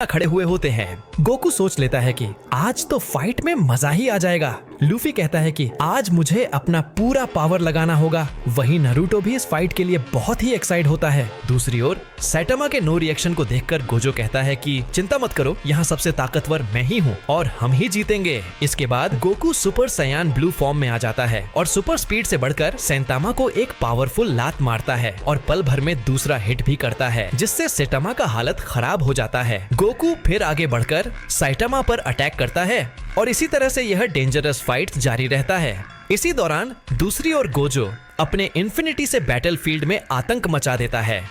खड़े हुए होते हैं। गोकू सोच लेता है कि आज तो फाइट में मजा ही आ जाएगा। लूफी कहता है कि आज मुझे अपना पूरा पावर लगाना होगा। वहीं नारुतो भी इस फाइट के लिए बहुत ही एक्साइट होता है। दूसरी ओर सैटामा के नो रिएक्शन को देखकर गोजो कहता है कि चिंता मत करो, यहाँ सबसे ताकतवर मैं ही हूँ और हम ही जीतेंगे। इसके बाद गोकू सुपर सैयान ब्लू फॉर्म में आ जाता है और सुपर स्पीड से बढ़कर सैंतामा को एक पावरफुल लात मारता है और पल भर में दूसरा हिट भी करता है, जिससे सैटामा का हालत खराब हो जाता है। गोकू फिर आगे बढ़कर सैटामा पर अटैक करता है और इसी तरह से यह डेंजरस फाइट जारी रहता है। इसी दौरान दूसरी ओर गोजो अपने इन्फिनिटी से बैटलफील्ड में आतंक मचा देता है।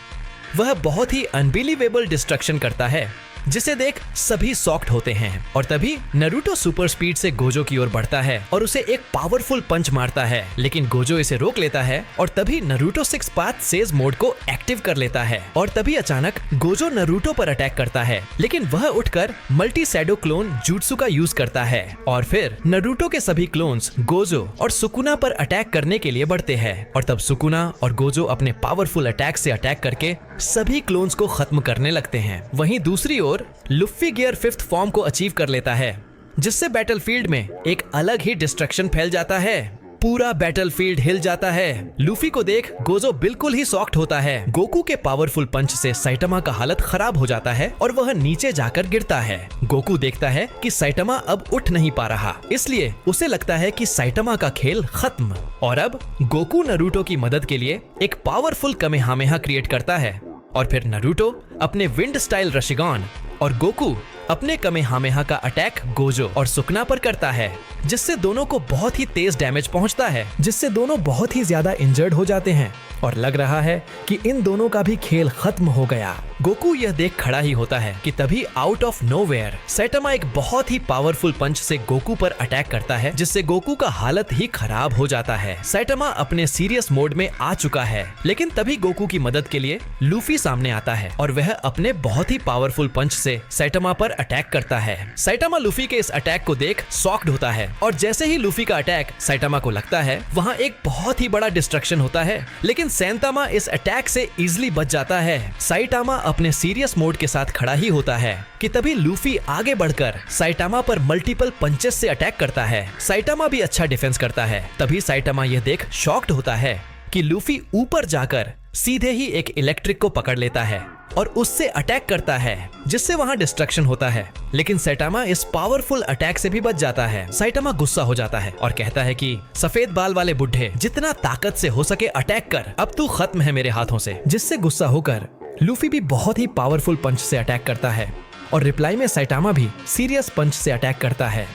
वह बहुत ही अनबिलीवेबल डिस्ट्रक्शन करता है जिसे देख सभी शॉक्ड होते हैं और तभी नारुतो सुपर स्पीड से गोजो की ओर बढ़ता है और उसे एक पावरफुल पंच मारता है, लेकिन गोजो इसे रोक लेता है और तभी नारुतो 6 पाथ सेज मोड को एक्टिव कर लेता है और तभी अचानक गोजो नारुतो पर अटैक करता है, लेकिन वह उठकर मल्टी शैडो क्लोन जुत्सु का यूज करता है और फिर नारुतो के सभी क्लोन्स गोजो और सुकुना पर अटैक करने के लिए बढ़ते हैं और तब सुकुना और गोजो अपने पावरफुल अटैक से अटैक करके सभी क्लोन्स को खत्म करने लगते हैं। वहीं दूसरी ओर लुफी गियर 5th फॉर्म को अचीव कर लेता है, जिससे बैटलफील्ड में एक अलग ही डिस्ट्रक्शन फैल जाता है। पूरा बैटलफील्ड हिल जाता है। लूफी को देख गोजो बिल्कुल ही शॉक्ड होता है। गोकू के पावरफुल पंच से सैटामा का हालत खराब हो जाता है और वह नीचे जाकर गिरता है। गोकू देखता है कि सैटामा अब उठ नहीं पा रहा, इसलिए उसे लगता है कि सैटामा का खेल खत्म और अब गोकू नारुतो की मदद के लिए एक पावरफुल कामेहामेहा क्रिएट करता है और फिर नारुतो अपने विंड स्टाइल रशिगॉन और गोकू अपने कामेहामेहा का अटैक गोजो और सुकुना पर करता है, जिससे दोनों को बहुत ही तेज डैमेज पहुंचता है, जिससे दोनों बहुत ही ज्यादा इंजर्ड हो जाते हैं और लग रहा है कि इन दोनों का भी खेल खत्म हो गया। गोकू यह देख खड़ा ही होता है कि तभी आउट ऑफ नोवेयर सैटामा एक बहुत ही पावरफुल पंच से गोकू पर अटैक करता है, जिससे गोकू का हालत ही खराब हो जाता है। सैटामा अपने सीरियस मोड में आ चुका है, लेकिन तभी गोकू की मदद के लिए लूफी सामने आता है और वह अपने बहुत ही पावरफुल पंच से सैटामा पर अटैक करता है। सैटामा लूफी के इस अटैक को देख शॉक्ड होता है और जैसे ही लूफी का अटैक सैटामा को लगता है, वहाँ एक बहुत ही बड़ा डिस्ट्रक्शन होता है, लेकिन सैंतामा इस अटैक से इजिली बच जाता है। सैटामा अपने सीरियस मोड के साथ खड़ा ही होता है कि तभी लूफी आगे बढ़कर सैटामा पर मल्टीपल पंचेस से अटैक करता है। सैटामा भी अच्छा डिफेंस करता है। तभी सैटामा यह देख शॉक्ड होता है कि लूफी ऊपर जाकर सीधे ही एक इलेक्ट्रिक को पकड़ लेता है और उससे अटैक करता है, जिससे वहां डिस्ट्रक्शन होता है, लेकिन सैटामा इस पावरफुल अटैक से भी बच जाता है। सैटामा गुस्सा हो जाता है और कहता है कि सफेद बाल वाले बुढ़े, जितना ताकत से हो सके अटैक कर, अब तू खत्म है मेरे हाथों से। जिससे गुस्सा होकर लूफी भी बहुत ही पावरफुल पंच से अटैक करता है और रिप्लाई में सैटामा भी सीरियस पंच से अटैक करता है।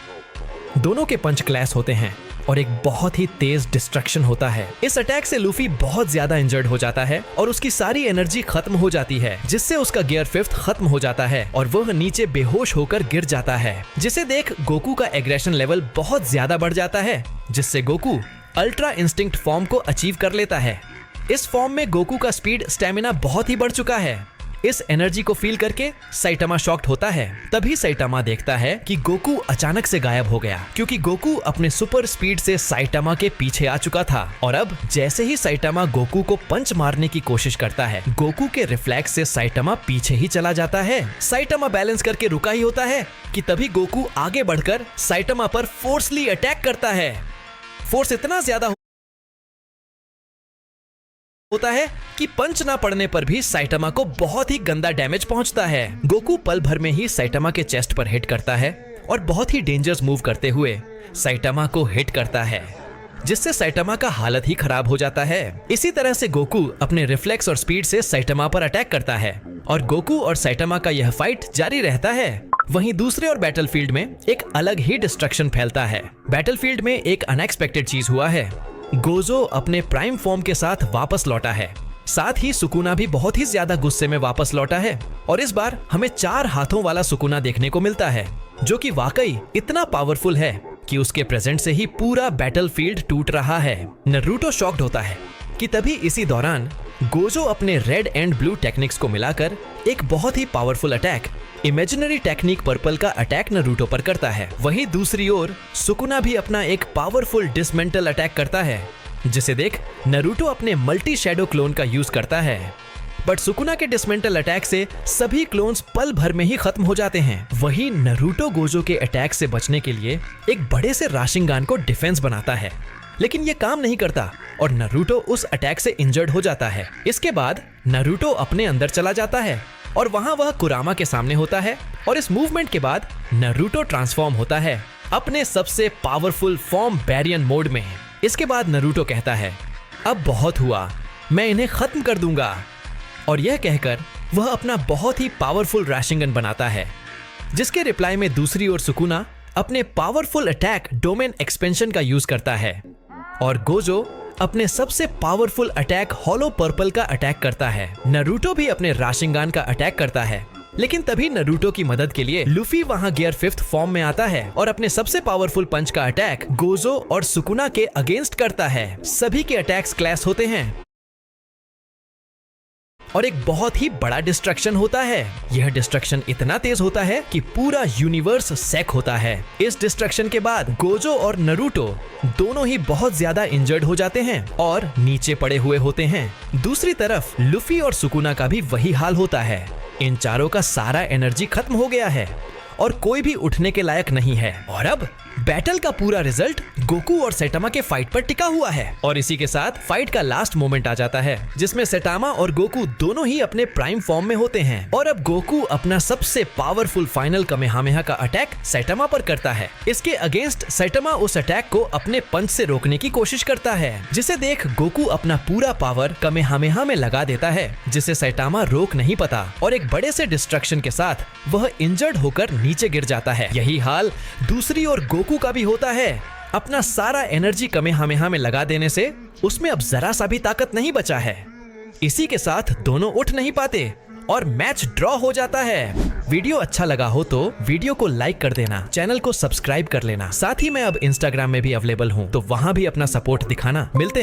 दोनों के पंच क्लैश होते हैं और एक बहुत ही तेज डिस्ट्रक्शन होता है। इस अटैक से लूफी बहुत ज्यादा इंजर्ड हो जाता है और उसकी सारी एनर्जी खत्म हो जाती है, जिससे उसका गियर 5th खत्म हो जाता है और वह नीचे बेहोश होकर गिर जाता है, जिसे देख गोकू का एग्रेशन लेवल बहुत ज्यादा बढ़ जाता है, जिससे गोकू अल्ट्रा इंस्टिंक्ट फॉर्म को अचीव कर लेता है। इस फॉर्म में गोकू का स्पीड स्टेमिना बहुत ही बढ़ चुका है। इस एनर्जी को फील करके सैटामा शॉक्ड होता है। तभी सैटामा देखता है कि गोकू अचानक से गायब हो गया, क्योंकि गोकू अपने सुपर स्पीड से सैटामा के पीछे आ चुका था और अब जैसे ही सैटामा गोकू को पंच मारने की कोशिश करता है, गोकू के रिफ्लेक्स से सैटामा पीछे ही चला जाता है। सैटामा बैलेंस करके रुका ही होता है कि तभी गोकू आगे बढ़कर सैटामा पर फोर्सली अटैक करता है। फोर्स इतना ज्यादा होता है कि पंच ना पड़ने पर भी सैटामा को बहुत ही गंदा डैमेज पहुंचता है। गोकू पल भर में ही सैटामा के चेस्ट पर हिट करता है और बहुत ही डेंजरस मूव करते हुए सैटामा को हिट करता है, जिससे सैटामा का हालत ही खराब हो जाता है। इसी तरह से गोकू अपने रिफ्लेक्स और स्पीड से सैटामा पर अटैक करता है और गोकू और सैटामा का यह फाइट जारी रहता है। वहीं दूसरे और बैटलफील्ड में एक अलग ही डिस्ट्रक्शन फैलता है। बैटलफील्ड में एक अनएक्सपेक्टेड चीज हुआ है। गोजो अपने प्राइम फॉर्म के साथ वापस लौटा है। साथ ही सुकुना भी बहुत ही ज्यादा गुस्से में वापस लौटा है और इस बार हमें 4 हाथों वाला सुकुना देखने को मिलता है, जो कि वाकई इतना पावरफुल है कि उसके प्रेजेंट से ही पूरा बैटलफील्ड टूट रहा है। नारुतो शॉक्ड होता है कि तभी इसी दौरान गोजो अपने रेड एंड ब्लू टेक्निक्स को मिलाकर एक बहुत ही powerful attack imaginary technique purple का अटैक नारुतो पर करता है। वहीं दूसरी ओर सुकुना भी अपना एक पावरफुल डिसमेंटल अटैक करता है, जिसे देख नारुतो अपने मल्टी शैडो क्लोन का यूज करता है। बट सुकुना के डिसमेंटल अटैक से सभी क्लोन्स पल भर में ही खत्म हो जाते हैं। वही नरूटो गोजो के अटैक से बचने के लिए एक बड़े से राशिंगान को डिफेंस बनाता है, लेकिन ये काम नहीं करता और नरूटो उस अटैक से इंजर्ड हो जाता है। इसके बाद नरूटो अपने अंदर चला जाता है और वहाँ वह कुरामा के सामने होता है और इस मूवमेंट के बाद नरूटो ट्रांसफॉर्म होता है अपने सबसे पावरफुल फॉर्म बैरियन मोड में। इसके बाद नरूटो कहता है, अब बहुत हुआ, मैं इन्हें खत्म कर दूंगा। और यह कहकर वह अपना बहुत ही पावरफुल राशिंगन बनाता है, जिसके रिप्लाई में दूसरी ओर सुकुना अपने पावरफुल अटैक डोमेन एक्सपेंशन का यूज करता है और गोजो अपने सबसे पावरफुल अटैक हॉलो पर्पल का अटैक करता है। नरूटो भी अपने राशिंगान का अटैक करता है, लेकिन तभी नरूटो की मदद के लिए लूफी वहां गियर 5th फॉर्म में आता है और अपने सबसे पावरफुल पंच का अटैक गोजो और सुकुना के अगेंस्ट करता है। सभी के अटैक्स क्लैश होते हैं और एक बहुत ही बड़ा डिस्ट्रक्शन होता है। यह डिस्ट्रक्शन इतना तेज होता है कि पूरा यूनिवर्स सेक होता है। इस डिस्ट्रक्शन के बाद गोजो और नरूटो दोनों ही बहुत ज्यादा इंजर्ड हो जाते हैं और नीचे पड़े हुए होते हैं। दूसरी तरफ लूफी और सुकुना का भी वही हाल होता है। इन चारों का सारा एनर्जी खत्म हो गया है और कोई भी उठने के लायक नहीं है। और अब बैटल का पूरा रिजल्ट गोकू और सैटामा के फाइट पर टिका हुआ है और इसी के साथ फाइट का लास्ट मोमेंट आ जाता है, जिसमें सैटामा और गोकू दोनों ही अपने प्राइम फॉर्म में होते हैं और अब गोकू अपना सबसे पावरफुल फाइनल कामेहामेहा का अटैक सैटामा पर करता है। इसके अगेंस्ट सैटामा उस अटैक को अपने पंच से रोकने की कोशिश करता है, जिसे देख गोकू अपना पूरा पावर कामेहामेहा में लगा देता है, जिसे सैटामा रोक नहीं पाता और एक बड़े से डिस्ट्रक्शन के साथ वह इंजर्ड होकर नीचे गिर जाता है। यही हाल दूसरी ओर गोकू का भी होता है। अपना सारा एनर्जी कामेहामेहा में लगा देने से उसमें अब जरा सा भी ताकत नहीं बचा है। इसी के साथ दोनों उठ नहीं पाते और मैच ड्रॉ हो जाता है। वीडियो अच्छा लगा हो तो वीडियो को लाइक कर देना, चैनल को सब्सक्राइब कर लेना। साथ ही मैं अब इंस्टाग्राम में भी अवेलेबल हूँ, तो वहाँ भी अपना सपोर्ट दिखाना। मिलते हैं।